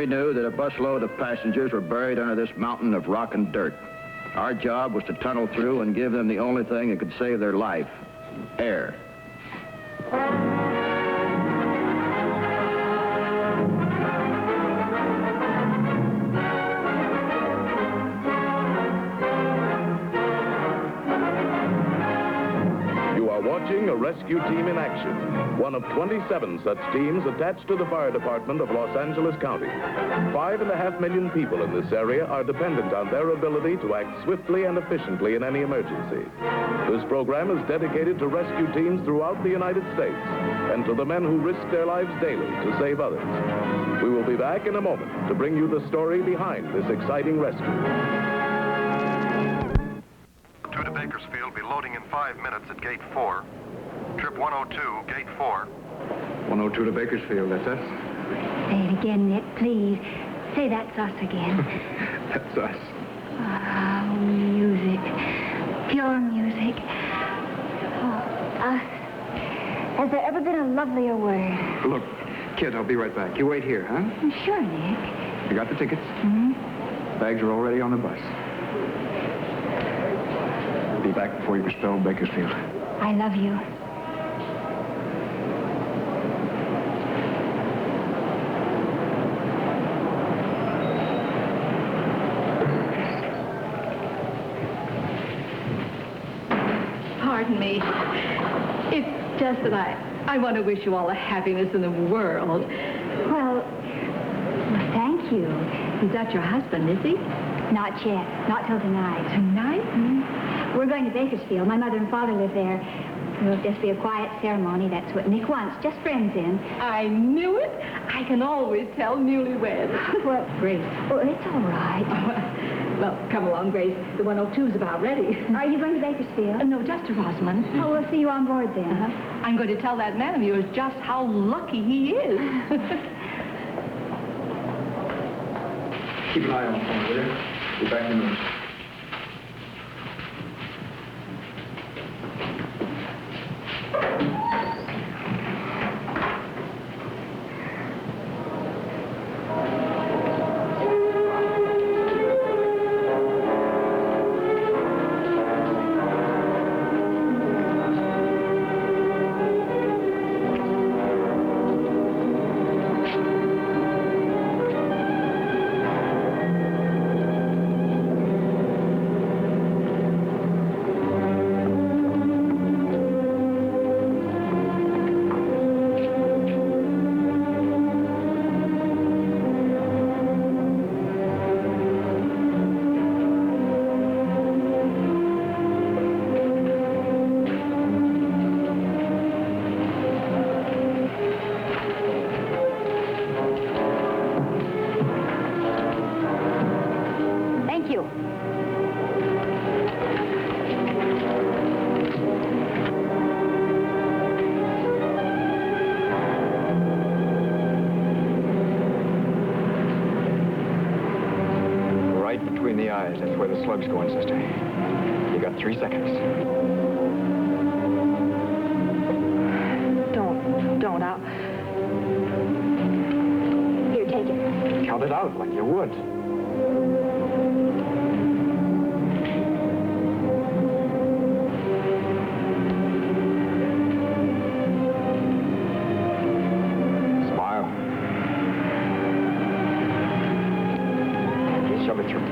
knew that a busload of passengers were buried under this mountain of rock and dirt. Our job was to tunnel through and give them the only thing that could save their life, air. Watching a rescue team in action. One of 27 such teams attached to the fire department of Los Angeles County. 5.5 million people in this area are dependent on their ability to act swiftly and efficiently in any emergency. This program is dedicated to rescue teams throughout the United States and to the men who risk their lives daily to save others. We will be back in a moment to bring you the story behind this exciting rescue. To Bakersfield, be loading in 5 minutes at gate 4. Trip 102, gate 4. 102 to Bakersfield, that's us? Say it again, Nick, please. Say that's us again. That's us. Oh, music. Pure music. Oh, us. Has there ever been a lovelier word? Look, kid, I'll be right back. You wait here, huh? Sure, Nick. You got the tickets? Mm-hmm. Bags are already on the bus. Be back before you expel Bakersfield. I love you. Pardon me. It's just that I want to wish you all the happiness in the world. Well, thank you. Is that your husband, is he? Not yet. Not till tonight. Tonight? Mm-hmm. We're going to Bakersfield. My mother and father live there. It'll just be a quiet ceremony. That's what Nick wants. Just friends in. I knew it. I can always tell newlyweds. Well, Grace. Oh, it's all right. Well, come along, Grace. The 102's about ready. Are you going to Bakersfield? No, just to Rosamond. Oh, we'll see you on board then. I'm going to tell that man of yours just how lucky he is. Keep an eye on the phone, will you? Be back in a minute. That's where the slug's going, sister. You got 3 seconds. Don't. Here, take it. Count it out like you would. Smile. Shove it through.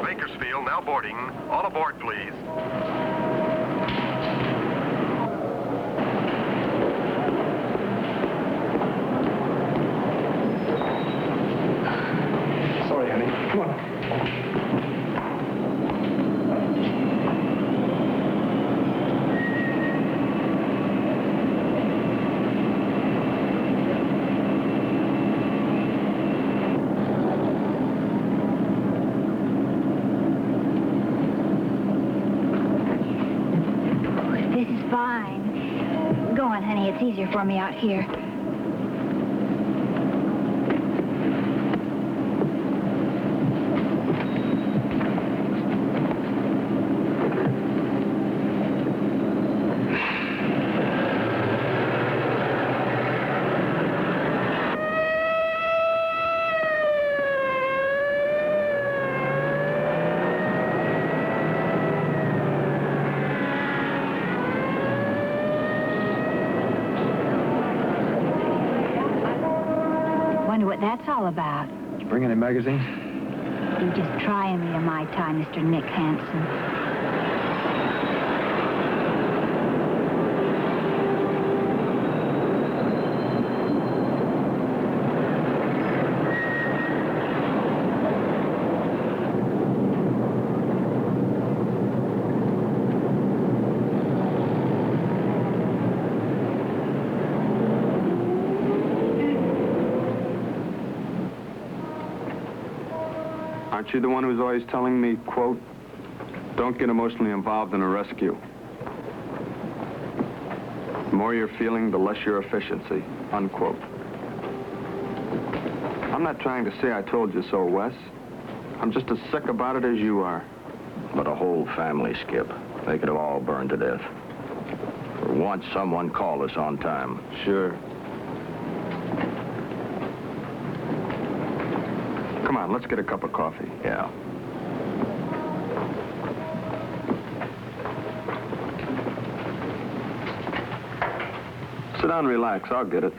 Bakersfield, now boarding. All aboard, please. Sorry, honey. Come on. fine. Go on, honey. It's easier for me out here. Wonder what that's all about. Did you bring any magazines? You just trying me on my time, Mr. Nick Hansen. Aren't you the one who's always telling me, quote, don't get emotionally involved in a rescue? The more you're feeling, the less your efficiency, unquote. I'm not trying to say I told you so, Wes. I'm just as sick about it as you are. But a whole family, Skip. They could have all burned to death. For once, someone called us on time. Sure. Come on, let's get a cup of coffee. Yeah. Sit down and relax. I'll get it.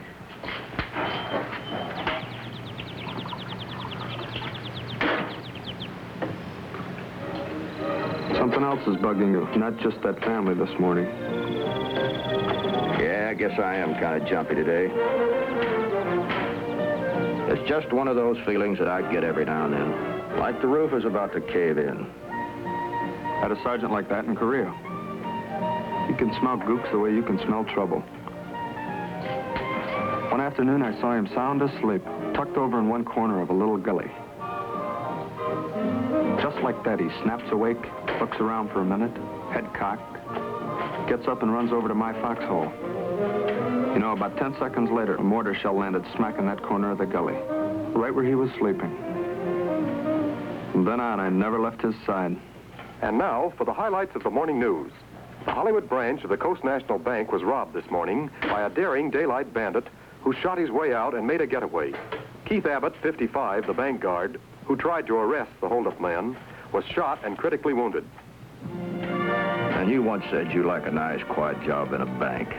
Something else is bugging you, not just that family this morning. Yeah, I guess I am kind of jumpy today. It's just one of those feelings that I get every now and then. Like the roof is about to cave in. Had a sergeant like that in Korea. He can smell gooks the way you can smell trouble. One afternoon, I saw him sound asleep, tucked over in one corner of a little gully. Just like that, he snaps awake, looks around for a minute, head cocked, gets up and runs over to my foxhole. You know, about 10 seconds later, a mortar shell landed smack in that corner of the gully, right where he was sleeping. From then on, I never left his side. And now for the highlights of the morning news. The Hollywood branch of the Coast National Bank was robbed this morning by a daring daylight bandit who shot his way out and made a getaway. Keith Abbott, 55, the bank guard, who tried to arrest the holdup man, was shot and critically wounded. And you once said you like a nice, quiet job in a bank.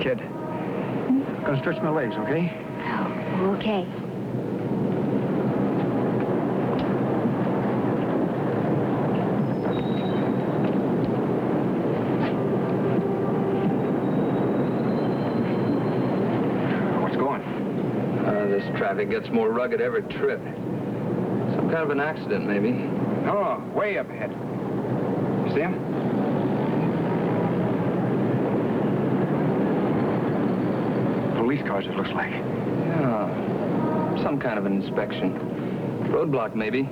Kid, gonna stretch my legs, okay? Oh, okay. What's going? This traffic gets more rugged every trip. Some kind of an accident, maybe. No, way up ahead. You see him? Police cars, it looks like. Yeah, some kind of an inspection. Roadblock, maybe.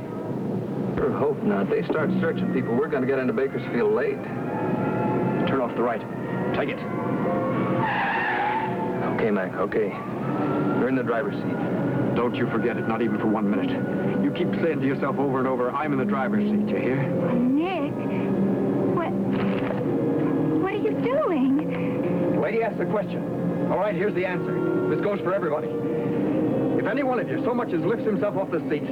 Sure hope not. They start searching people. We're going to get into Bakersfield late. Turn off the right. Take it. Okay, Mac, okay. You're in the driver's seat. Don't you forget it, not even for 1 minute. You keep saying to yourself over and over, I'm in the driver's seat, you hear? Nick, what are you doing? The lady asked the question. All right, here's the answer. This goes for everybody. If any one of you so much as lifts himself off the seat,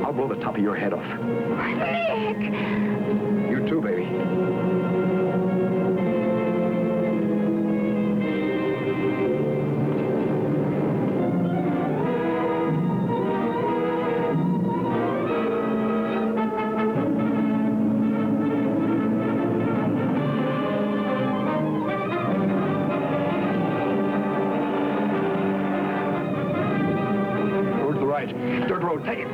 I'll blow the top of your head off. Nick! You too, baby. Dirt road, take it.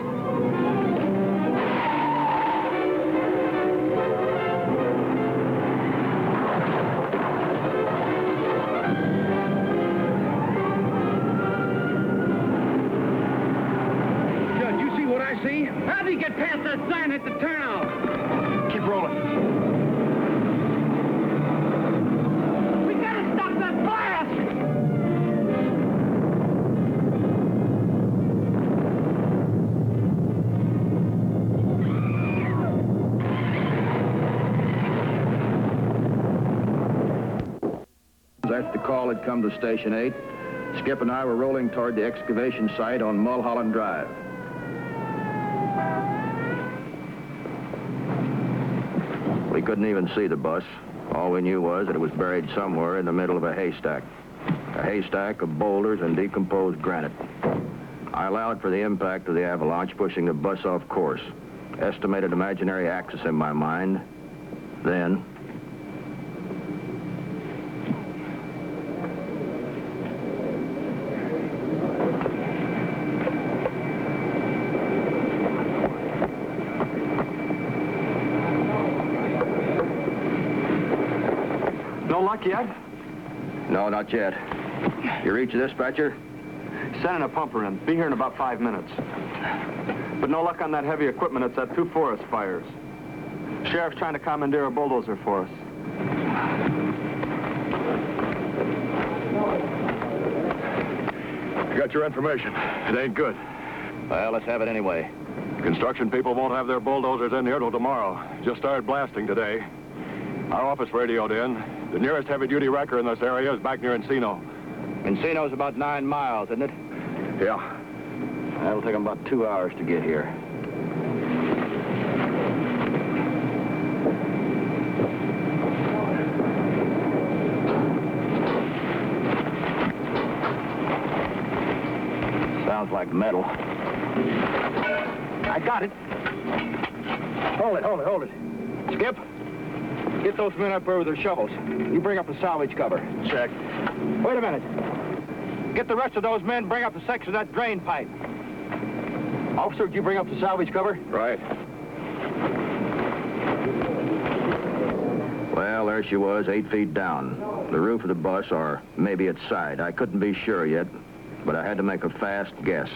iron hit the turnout. Keep rolling. We gotta stop that blast! After the call had come to Station 8, Skip and I were rolling toward the excavation site on Mulholland Drive. We couldn't even see the bus. All we knew was that it was buried somewhere in the middle of a haystack. A haystack of boulders and decomposed granite. I allowed for the impact of the avalanche pushing the bus off course. Estimated imaginary axis in my mind. Then... No luck yet? No, not yet. You reach the dispatcher? Sending a pumper in. Be here in about 5 minutes. But no luck on that heavy equipment. It's at 2 forest fires. Sheriff's trying to commandeer a bulldozer for us. You got your information. It ain't good. Well, let's have it anyway. Construction people won't have their bulldozers in here till tomorrow. Just started blasting today. Our office radioed in. The nearest heavy-duty wrecker in this area is back near Encino. Encino's about 9 miles, isn't it? Yeah. That'll take them about 2 hours to get here. Sounds like metal. I got it. Hold it. Skip, get those men up there with their shovels. You bring up the salvage cover. Check. Wait a minute. Get the rest of those men, bring up the section of that drain pipe. Officer, did you bring up the salvage cover? Right. Well, there she was, 8 feet down. The roof of the bus, or maybe its side. I couldn't be sure yet, but I had to make a fast guess.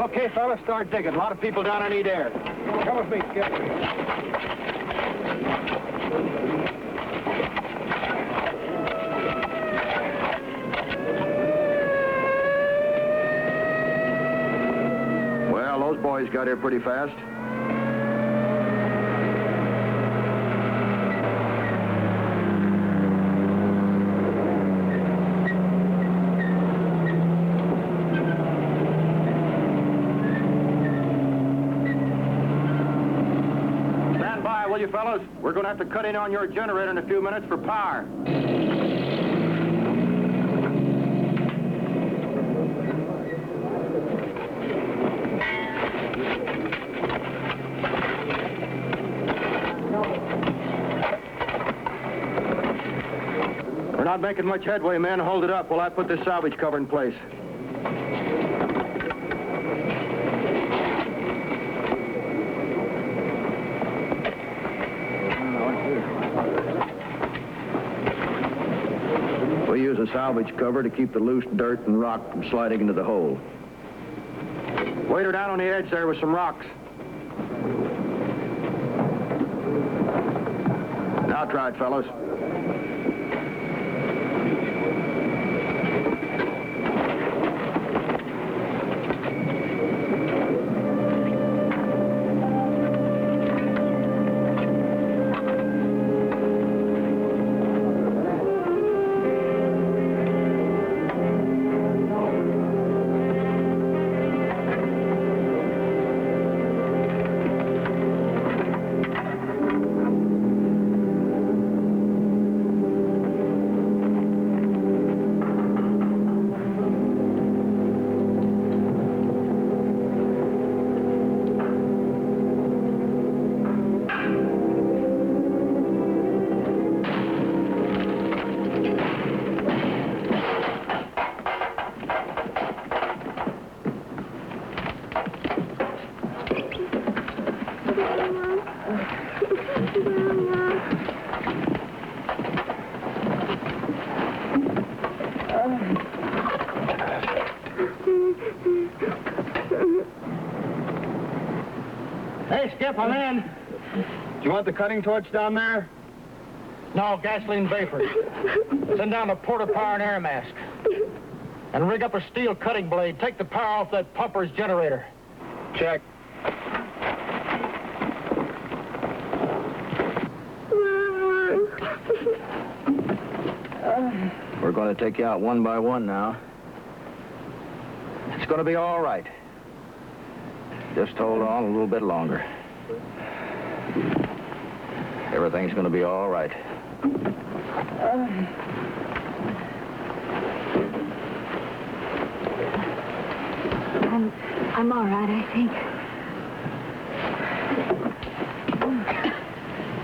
Okay, fellas, start digging. A lot of people down there need air. Come with me, Skip. Well, those boys got here pretty fast. Will you fellas? We're going to have to cut in on your generator in a few minutes for power. We're not making much headway, men. Hold it up while I put this salvage cover in place. We use a salvage cover to keep the loose dirt and rock from sliding into the hole. Weight her down on the edge there with some rocks. Now try it, fellas. Skip, I'm in. Do you want the cutting torch down there? No, gasoline vapor. Send down a porta power and air mask. And rig up a steel cutting blade. Take the power off that pumper's generator. Check. We're going to take you out one by one now. It's going to be all right. Just hold on a little bit longer. Everything's going to be all right. I'm all right, I think.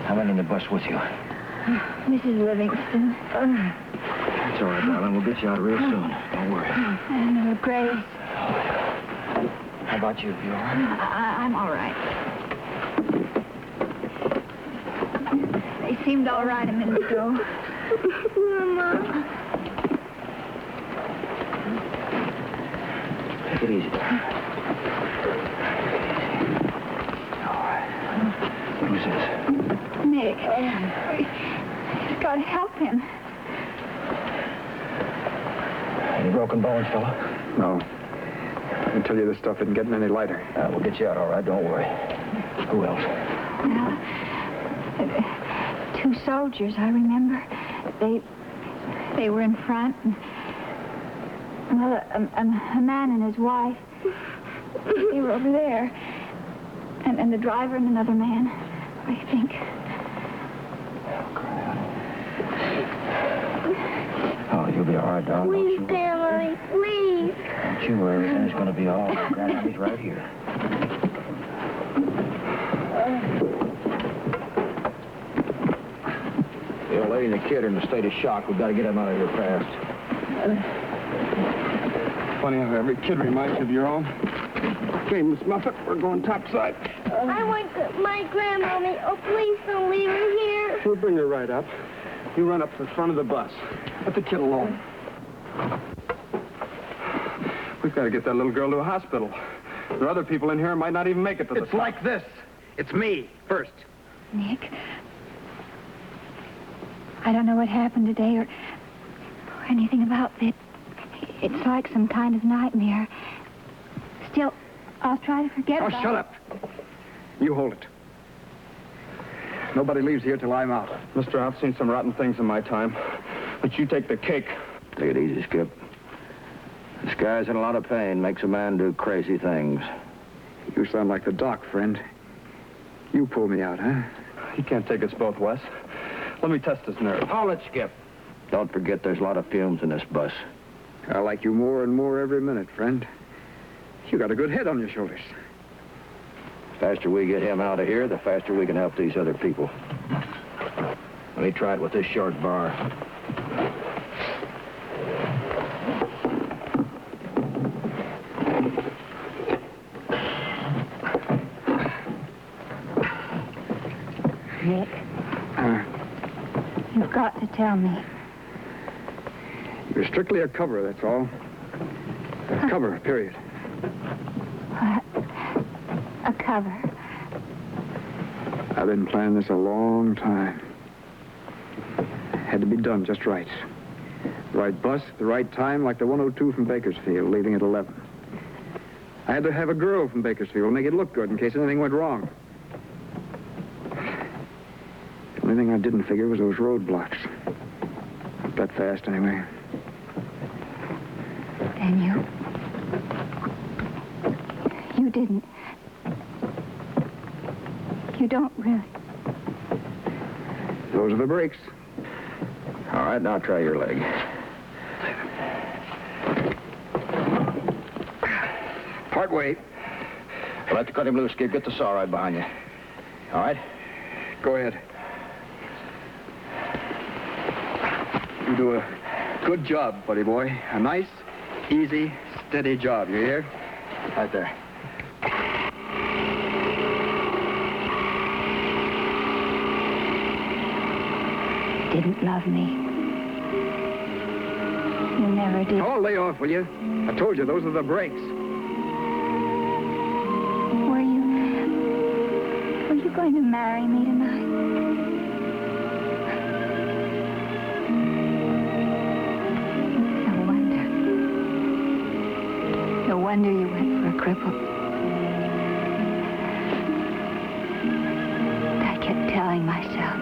How many in the bus with you? Mrs. Livingston. That's all right, darling. We'll get you out real soon. Don't worry. And Grace. How about you? You all right? I'm all right. They seemed all right a minute ago. Mama. Take it easy, darling. All right. Who's this? Nick. We've got to help him. Any broken bones, fella? No. I can tell you this stuff isn't getting any lighter. We'll get you out all right. Don't worry. Who else? Well, 2 soldiers, I remember. They were in front. And, well, a man and his wife. They were over there. And the driver and another man, I think. Oh, you'll be all right, darling. Please, Grandma, please. Don't you worry. Everything's going to be all right. Grandma's right here. The old lady and the kid are in a state of shock. We've got to get them out of here fast. Funny how every kid reminds you of your own. Famous Muffet, we're going topside. I want my grandmommy. Oh, please don't leave her here. We'll bring her right up. You run up to the front of the bus. Let the kid alone. We've got to get that little girl to a hospital. There are other people in here who might not even make it to the... It's like this. It's me, first. Nick, I don't know what happened today or anything about it. It's like some kind of nightmare. Still, I'll try to forget about it. Shut up. You hold it. Nobody leaves here till I'm out. Mister, I've seen some rotten things in my time, but you take the cake. Take it easy, Skip. This guy's in a lot of pain. Makes a man do crazy things. You sound like the doc, friend. You pull me out, huh? He can't take us both, Wes. Let me test his nerve. Hold it, Skip. Don't forget there's a lot of fumes in this bus. I like you more and more every minute, friend. You got a good head on your shoulders. The faster we get him out of here, the faster we can help these other people. Let me try it with this short bar. Nick, you've got to tell me. You're strictly a cover, that's all. A cover, period. A cover. I've been planning this a long time. Had to be done just right. The right bus, the right time, like the 102 from Bakersfield, leaving at 11. I had to have a girl from Bakersfield, make it look good in case anything went wrong. The only thing I didn't figure was those roadblocks. Not that fast, anyway. And you didn't. You don't really. Those are the brakes. All right, now try your leg. Part way. We'll have to cut him loose, Skip. Get the saw right behind you. All right? Go ahead. You do a good job, buddy boy. A nice, easy, steady job. You hear? Right there. Didn't love me. You never did. Oh, lay off, will you? I told you, those are the brakes. Were you going to marry me tonight? No wonder you went for a cripple. I kept telling myself,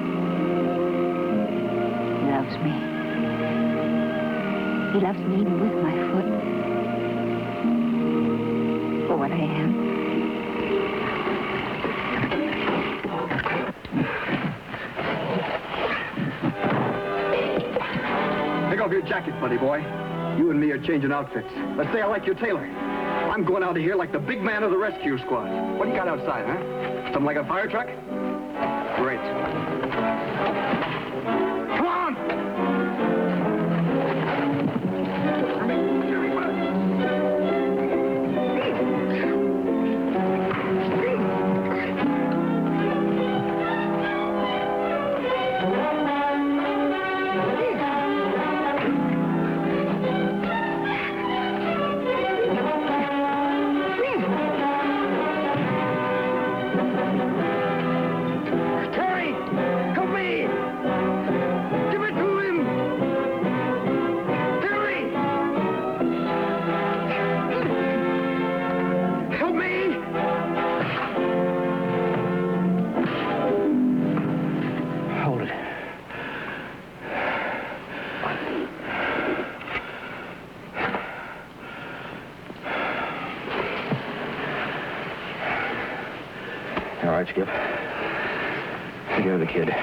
he loves me. He loves me even with my foot. For what I am. Take off your jacket, buddy boy. You and me are changing outfits. Let's say I like your tailor. I'm going out of here like the big man of the rescue squad. What do you got outside, huh? Something like a fire truck? Great. Come on! All right, Skip. Take care of the kid.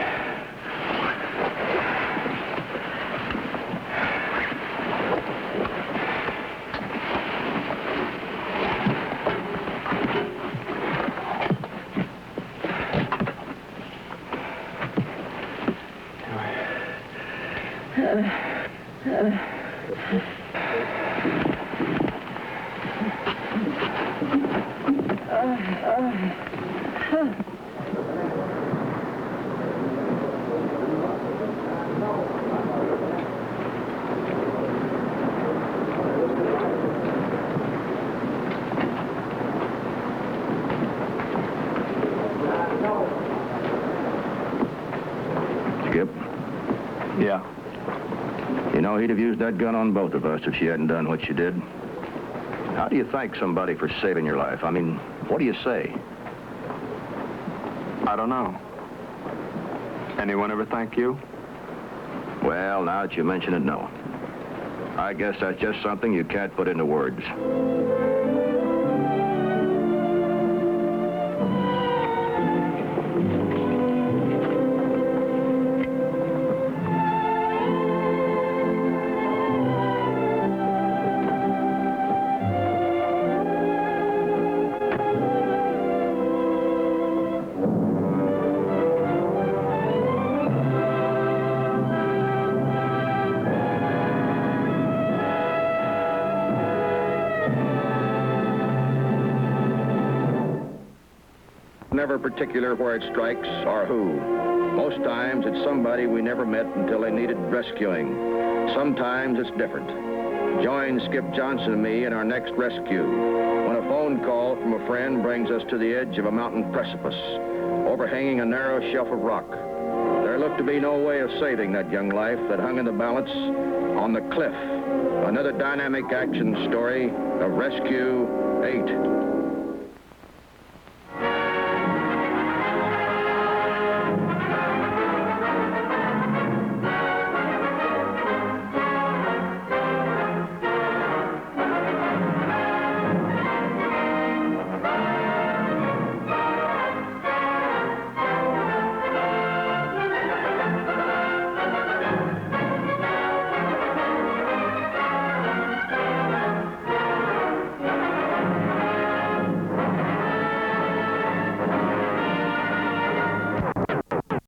Skip? Yeah. You know, he'd have used that gun on both of us if she hadn't done what she did. How do you thank somebody for saving your life? I mean, what do you say? I don't know. Anyone ever thank you? Well, now that you mention it, no. I guess that's just something you can't put into words. Never particular where it strikes or who. Most times it's somebody we never met until they needed rescuing. Sometimes it's different. Join Skip Johnson and me in our next rescue when a phone call from a friend brings us to the edge of a mountain precipice, overhanging a narrow shelf of rock. There looked to be no way of saving that young life that hung in the balance on the cliff. Another dynamic action story of Rescue 8.